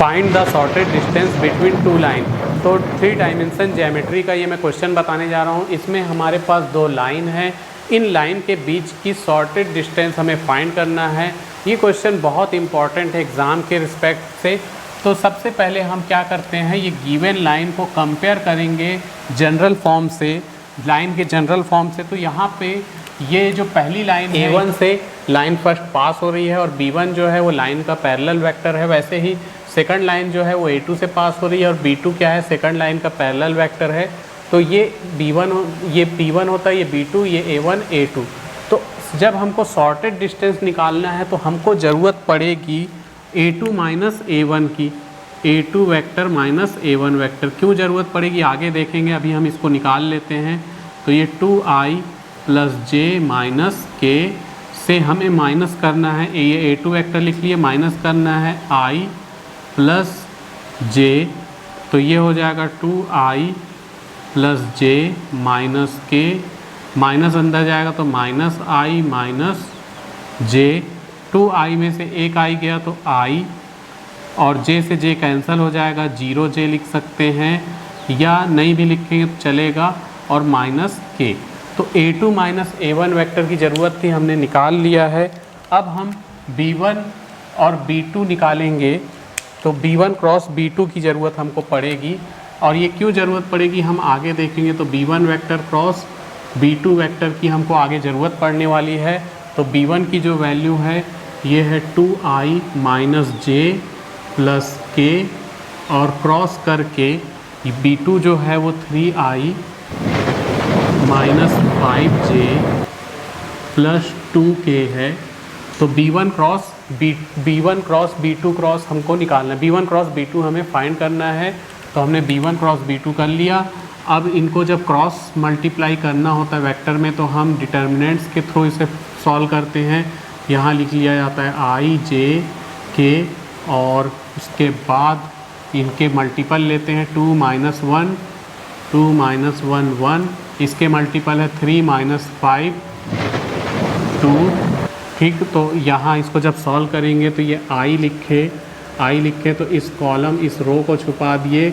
Find the shorted distance between two line. तो 3 dimension geometry का ये मैं क्वेश्चन बताने जा रहा हूँ। इसमें हमारे पास 2 लाइन है, इन लाइन के बीच की शॉर्टेड डिस्टेंस हमें फाइंड करना है। ये क्वेश्चन बहुत इंपॉर्टेंट है एग्ज़ाम के रिस्पेक्ट से। तो सबसे पहले हम क्या करते हैं, ये गिवन लाइन को कंपेयर करेंगे जनरल फॉर्म से, लाइन के जनरल फॉर्म से। तो यहाँ पे ये जो पहली लाइन है A1 से लाइन फर्स्ट पास हो रही है और B1 जो है वो लाइन का पैरेलल वेक्टर है। वैसे ही सेकंड लाइन जो है वो A2 से पास हो रही है और B2 क्या है, सेकंड लाइन का पैरेलल वेक्टर है। तो ये B1 ये P1 होता है, ये B2, ये A1 A2। तो जब हमको शॉर्टेड डिस्टेंस निकालना है तो हमको ज़रूरत पड़ेगी A2 माइनस A1 की, A2 vector minus A1 vector. क्यों ज़रूरत पड़ेगी आगे देखेंगे, अभी हम इसको निकाल लेते हैं। तो ये 2i plus j minus k से हमें माइनस करना है, ये A2 वेक्टर लिख लिए, माइनस करना है i प्लस j। तो ये हो जाएगा 2i plus j minus k, minus अंदर जाएगा तो minus i minus j। 2i में से एक i गया तो i, और j से j कैंसिल हो जाएगा, 0j लिख सकते हैं या नहीं भी लिखेंगे तो चलेगा, और माइनस k। तो A2 माइनस A1 वेक्टर की ज़रूरत थी, हमने निकाल लिया है। अब हम B1 और B2 निकालेंगे। तो B1 क्रॉस B2 की ज़रूरत हमको पड़ेगी, और ये क्यों ज़रूरत पड़ेगी हम आगे देखेंगे। तो B1 vector cross B2 vector की हमको आगे ज़रूरत पड़ने वाली है। तो B1 की जो वैल्यू है ये है 2i minus j plus k, और क्रॉस करके B2 जो है वो 3i minus 5j plus 2k है। तो B1 क्रॉस B2 क्रॉस हमको निकालना है, B1 क्रॉस B2 हमें फाइंड करना है। तो हमने B1 क्रॉस B2 कर लिया। अब इनको जब क्रॉस मल्टीप्लाई करना होता है वेक्टर में तो हम डिटर्मिनेंट्स के थ्रू इसे सॉल्व करते हैं। यहाँ लिख लिया जाता है i j k, और उसके बाद इनके मल्टीपल लेते हैं, 2 माइनस 1 2 माइनस 1 1, इसके मल्टीपल है 3 माइनस 5 2। ठीक, तो यहाँ इसको जब सॉल्व करेंगे तो ये i लिखे तो इस कॉलम इस रो को छुपा दिए,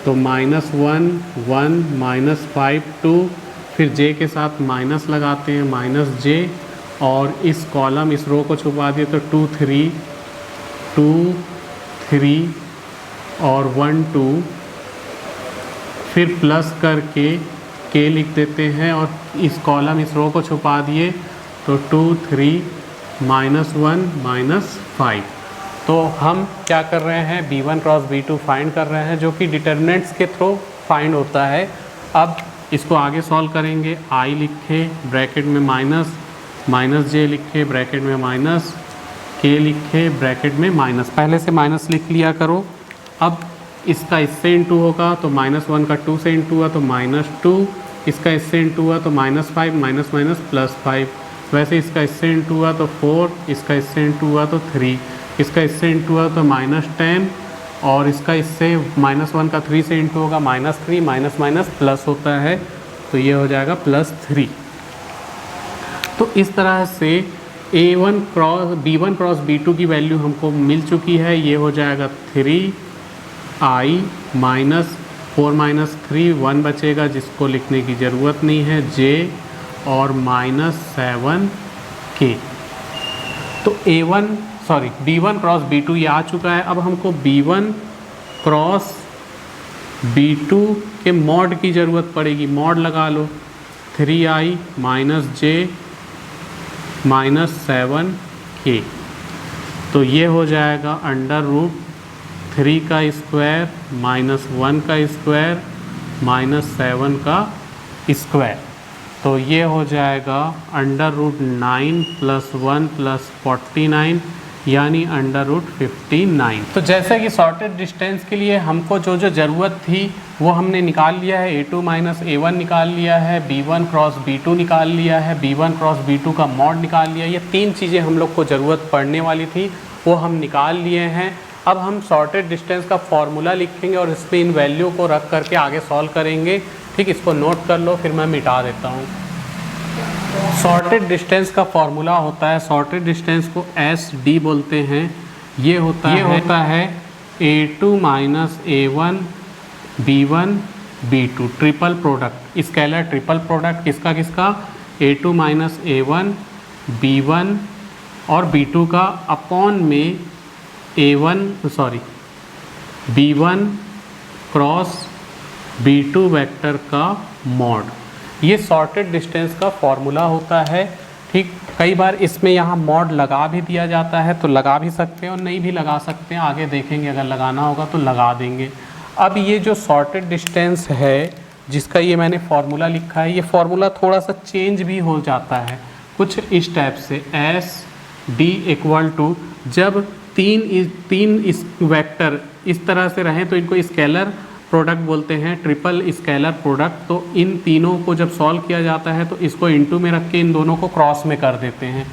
तो माइनस 1 1 माइनस 5 2, फिर j के साथ माइनस लगाते हैं, माइनस j, और इस कॉलम इस रो को छुपा दिए तो 2 3 और 1 2, फिर प्लस करके k लिख देते हैं और इस कॉलम इस रो को छुपा दिए तो 2 3 माइनस 1 माइनस 5। तो हम क्या कर रहे हैं, B1 क्रॉस B2 फाइंड कर रहे हैं, जो कि डिटर्मिनेंट्स के थ्रू फाइंड होता है। अब इसको आगे सॉल्व करेंगे। i लिखे ब्रैकेट में माइनस j लिखे ब्रैकेट में माइनस, k लिखे ब्रैकेट में माइनस, पहले से माइनस लिख लिया करो। अब इसका इससे इंटू होगा तो -1 का 2 से इंटू हुआ तो -2, इसका इससे इंटू हुआ तो -5 माइनस माइनस +5, वैसे इसका इससे इंटू हुआ तो 4, इसका इससे इंटू हुआ तो 3, इसका इससे इंटू हुआ तो -10, और इसका इससे -1 का 3 से इंटू होगा -3, माइनस माइनस प्लस होता है तो ये हो जाएगा +3। तो इस तरह से B1 क्रॉस B2 की वैल्यू हमको मिल चुकी है। ये हो जाएगा 3i माइनस 4 माइनस 3 1 बचेगा जिसको लिखने की ज़रूरत नहीं है, j और -7k। तो B1 क्रॉस B2 ये आ चुका है। अब हमको B1 क्रॉस B2 के मॉड की ज़रूरत पड़ेगी, मॉड लगा लो, 3i minus j minus 7k। तो ये हो जाएगा √3 का स्क्वायर माइनस 1 का स्क्वायर माइनस 7 का स्क्वायर। तो ये हो जाएगा √9 + 1 + 49 यानी √59। तो जैसे कि शॉर्टेड डिस्टेंस के लिए हमको जो ज़रूरत थी वो हमने निकाल लिया है। A2 माइनस A1 निकाल लिया है, B1 क्रॉस B2 निकाल लिया है, B1 क्रॉस B2 का मॉड निकाल लिया। ये 3 चीज़ें हम लोग को ज़रूरत पड़ने वाली थी वो हम निकाल लिए हैं। अब हम शॉर्टेड डिस्टेंस का फॉर्मूला लिखेंगे और इसमें इन वैल्यू को रख करके आगे सॉल्व करेंगे। ठीक, इसको नोट कर लो, फिर मैं मिटा देता हूँ। शॉर्टेड डिस्टेंस का फॉर्मूला होता है, शॉर्टेड डिस्टेंस को SD बोलते हैं। ये होता है A2 minus A1 B1 B2 triple product, scalar triple product किसका किसका, A2 माइनस A1 B1 और B2 का अपॉन में B1 क्रॉस B2 वेक्टर का मॉड। ये सॉर्टेड डिस्टेंस का फॉर्मूला होता है। ठीक, कई बार इसमें यहाँ मॉड लगा भी दिया जाता है, तो लगा भी सकते हैं और नहीं भी लगा सकते हैं, आगे देखेंगे अगर लगाना होगा तो लगा देंगे। अब ये जो सॉर्टेड डिस्टेंस है जिसका ये मैंने फार्मूला लिखा है, ये फार्मूला थोड़ा सा चेंज भी हो जाता है कुछ इस टाइप से, एस डी इक्वल टू, जब तीन इस वेक्टर इस तरह से रहें तो इनको स्केलर प्रोडक्ट बोलते हैं, ट्रिपल स्केलर प्रोडक्ट। तो इन तीनों को जब सॉल्व किया जाता है तो इसको इनटू में रख के इन दोनों को क्रॉस में कर देते हैं।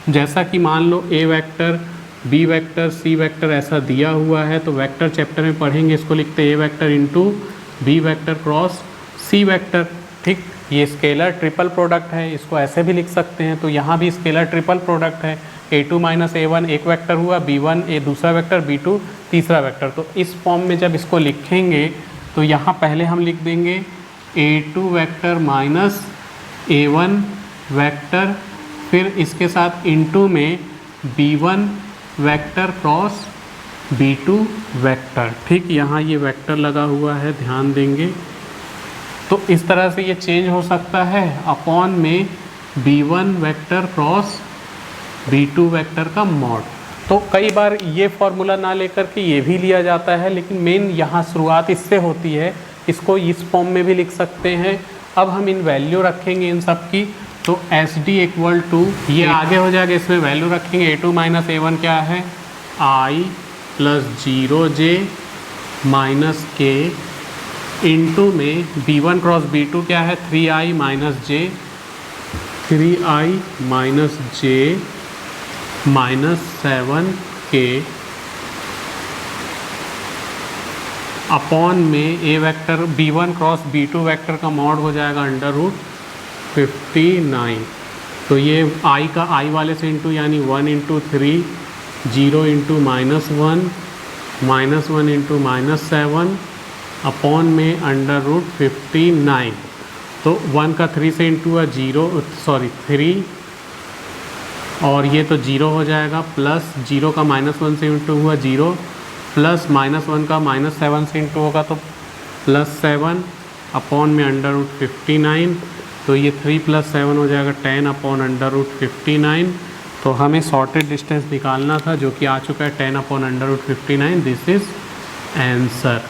जैसा कि मान लो A vector B vector C vector ऐसा दिया हुआ है, तो वेक्टर चैप्टर में पढ़ेंगे, इसको लिखते हैं A vector into B vector cross C vector. ठीक, ये स्केलर ट्रिपल प्रोडक्ट है, इसको ऐसे भी लिख सकते हैं। तो यहाँ भी स्केलर ट्रिपल प्रोडक्ट है, A2 माइनस A1 एक वेक्टर हुआ, B1 ए दूसरा वेक्टर, B2 तीसरा वेक्टर। तो इस फॉर्म में जब इसको लिखेंगे तो यहाँ पहले हम लिख देंगे A2 vector minus A1 vector, फिर इसके साथ इनटू में B1 vector cross B2 vector. ठीक, यहाँ ये वेक्टर लगा हुआ है, ध्यान देंगे। तो इस तरह से ये चेंज हो सकता है, अपॉन में B1 vector cross B2 vector का मॉड। तो कई बार ये फॉर्मूला ना लेकर के ये भी लिया जाता है, लेकिन मेन यहाँ शुरुआत इससे होती है, इसको इस फॉर्म में भी लिख सकते हैं। अब हम इन वैल्यू रखेंगे इन सब की, तो एस डी इक्वल टू, ये आगे हो जाएगा, इसमें वैल्यू रखेंगे। A2 माइनस A1 क्या है, I plus 0J minus K into में B1 क्रॉस B2 क्या है, 3I minus J, 3I minus J minus 7K upon में A vector B1 cross B2 vector का मॉड हो जाएगा अंडर रूट 59। तो ये I का I वाले से इंटू, यानी 1 इंटू 3, 0 इंटू -1 इंटू -7 अपॉन में अंडर रूट 59। तो 1 का 3 से इंटू हुआ 3, और ये तो 0 हो जाएगा, प्लस 0 का -1 से इंटू हुआ 0, प्लस -1 का -7 से इंटू होगा तो +7 अपॉन में अंडर रूट 59। तो ये 3 + 7 हो जाएगा 10 अपॉन अंडर रूट 59। तो हमें सॉर्टेड डिस्टेंस निकालना था, जो कि आ चुका है 10 upon under root 59। This is answer.